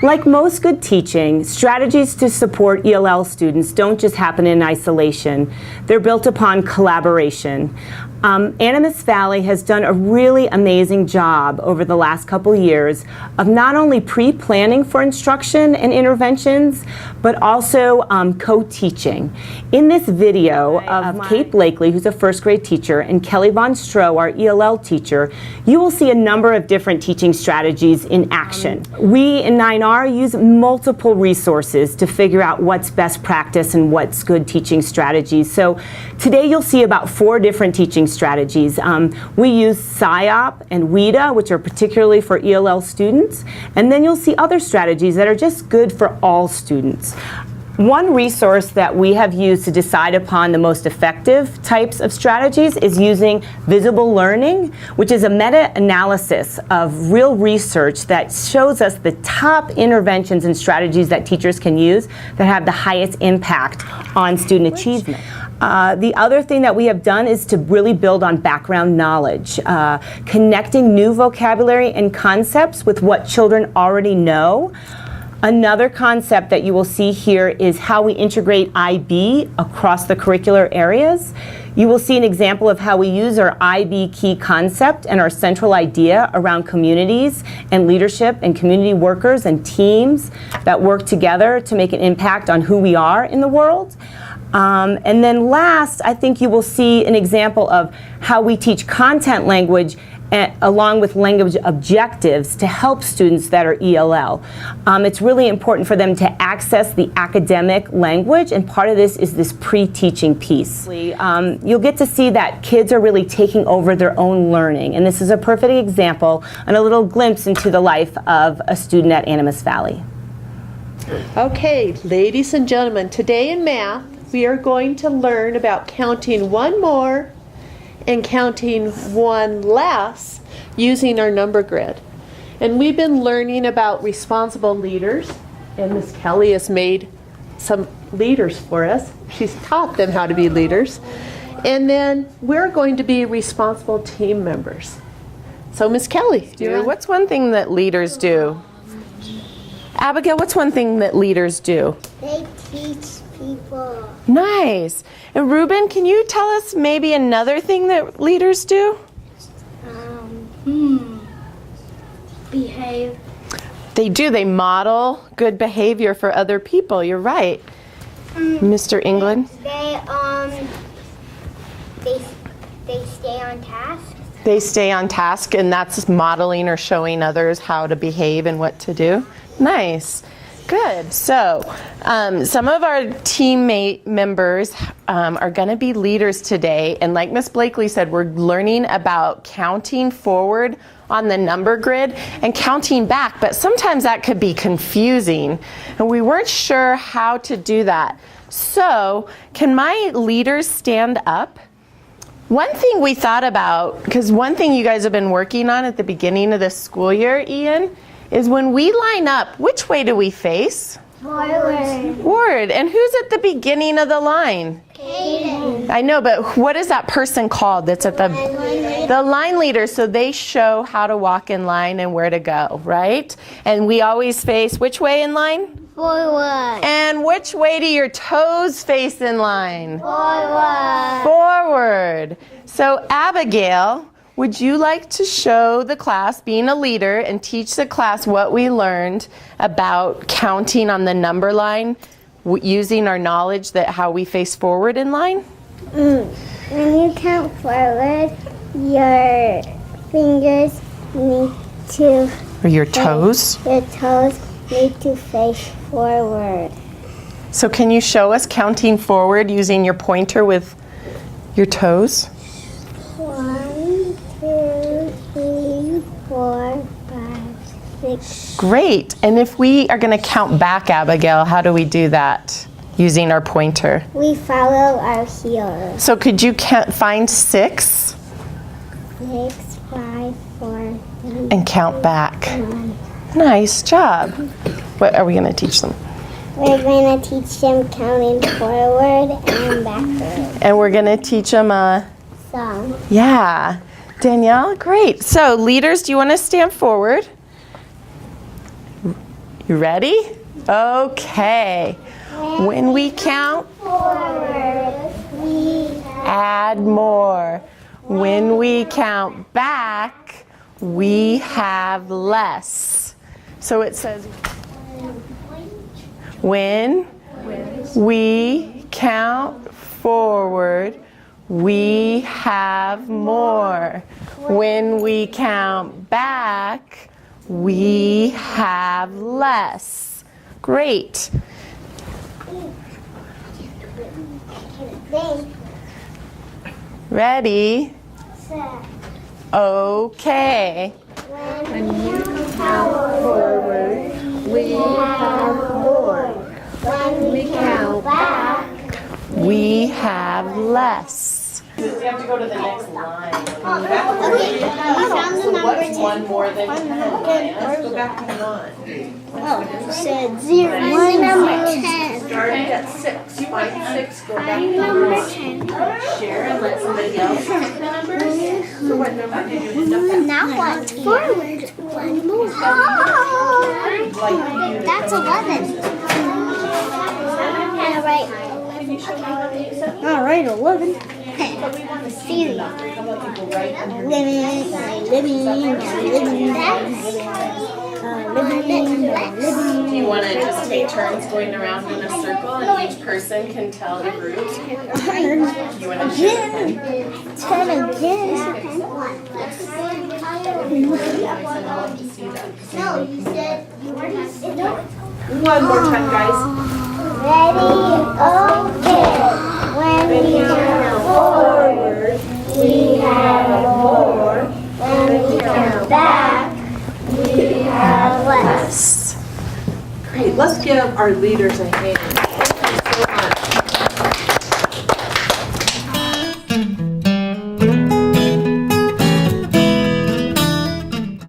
Like most good teaching, strategies to support ELL students don't just happen in isolation. They're built upon collaboration. Animas Valley has done a really amazing job over the last couple years of not only pre-planning for instruction and interventions, but also co-teaching. In this video of Kate Blakely, who's a first grade teacher, and Kelly Von Stroh, our ELL teacher, you will see a number of different teaching strategies in action. We in 9R use multiple resources to figure out what's best practice and what's good teaching strategies. So today you'll see about 4 different teaching strategies. We use SIOP and WIDA, which are particularly for ELL students, and then you'll see other strategies that are just good for all students. One resource that we have used to decide upon the most effective types of strategies is using visible learning, which is a meta-analysis of real research that shows us the top interventions and strategies that teachers can use that have the highest impact on student achievement. The other thing that we have done is to really build on background knowledge, connecting new vocabulary and concepts with what children already know. Another concept that you will see here is how we integrate IB across the curricular areas. You will see an example of how we use our IB key concept and our central idea around communities and leadership and community workers and teams that work together to make an impact on who we are in the world. And then last, I think you will see an example of how we teach content language along with language objectives to help students that are ELL. It's really important for them to access the academic language, and part of this is this pre-teaching piece. You'll get to see that kids are really taking over their own learning, and this is a perfect example and a little glimpse into the life of a student at Animas Valley. Okay, ladies and gentlemen, today in math, we are going to learn about counting one more and counting one less using our number grid. And we've been learning about responsible leaders, and Miss Kelly has made some leaders for us. She's taught them how to be leaders. And then we're going to be responsible team members. So Miss Kelly, what's one thing that leaders do? Abigail, what's one thing that leaders do? They teach people. Nice. And Ruben, can you tell us maybe another thing that leaders do? Behave. They do. They model good behavior for other people. You're right. Mr. England? They stay on task. They stay on task, and that's modeling or showing others how to behave and what to do. Nice. Good. So some of our teammate members are going to be leaders today. And like Miss Blakely said, we're learning about counting forward on the number grid and counting back. But sometimes that could be confusing. And we weren't sure how to do that. So can my leaders stand up? One thing we thought about, because one thing you guys have been working on at the beginning of this school year, Ian, is when we line up, which way do we face? Forward. Forward. And who's at the beginning of the line? Caden. I know, but what is that person called that's at the line leader? So they show how to walk in line and where to go, right? And we always face which way in line? Forward. And which way do your toes face in line? Forward. Forward. So Abigail, would you like to show the class, being a leader, and teach the class what we learned about counting on the number line using our knowledge that how we face forward in line? When you count forward, your fingers need to... Or your toes? Your toes need to face forward. So can you show us counting forward using your pointer with your toes? 1, 2, 3, 4, 5, 6. Great. And if we are going to count back, Abigail, how do we do that using our pointer? We follow our heels. So could you find 6? 6, 5, 4, 3, and count back? 1. Nice job. What are we going to teach them? We're going to teach them counting forward and backward. And we're going to teach them Song. yeah. Danielle, great. So leaders, do you want to stand forward? You ready? Okay. When we count forward, we add more. When we count back, we have less. So it says, when we count forward, we have more. When we count back, we have less. Great. Ready? Okay. When you count forward, we have more. When we count back, We have less. We have to go to the next line. okay, we found the number 10. One more than 10. Let's go back to 1. Oh, you said 0. One number 10. Starting at 6. Find 6, go back to Number 1. 10. Share and let somebody else pick the numbers. So what number did you end up at? Now watch forward. One more. That's 11. All right, 11. See, Do you want to just take turns going around in a circle and each person can tell the group? You want to share? 10 again. No, you said you were not. One more time, guys. Ready? Okay. When we count forward, we have more. When we count back, we have less. Great. Let's give our leaders a hand. Thank you so much.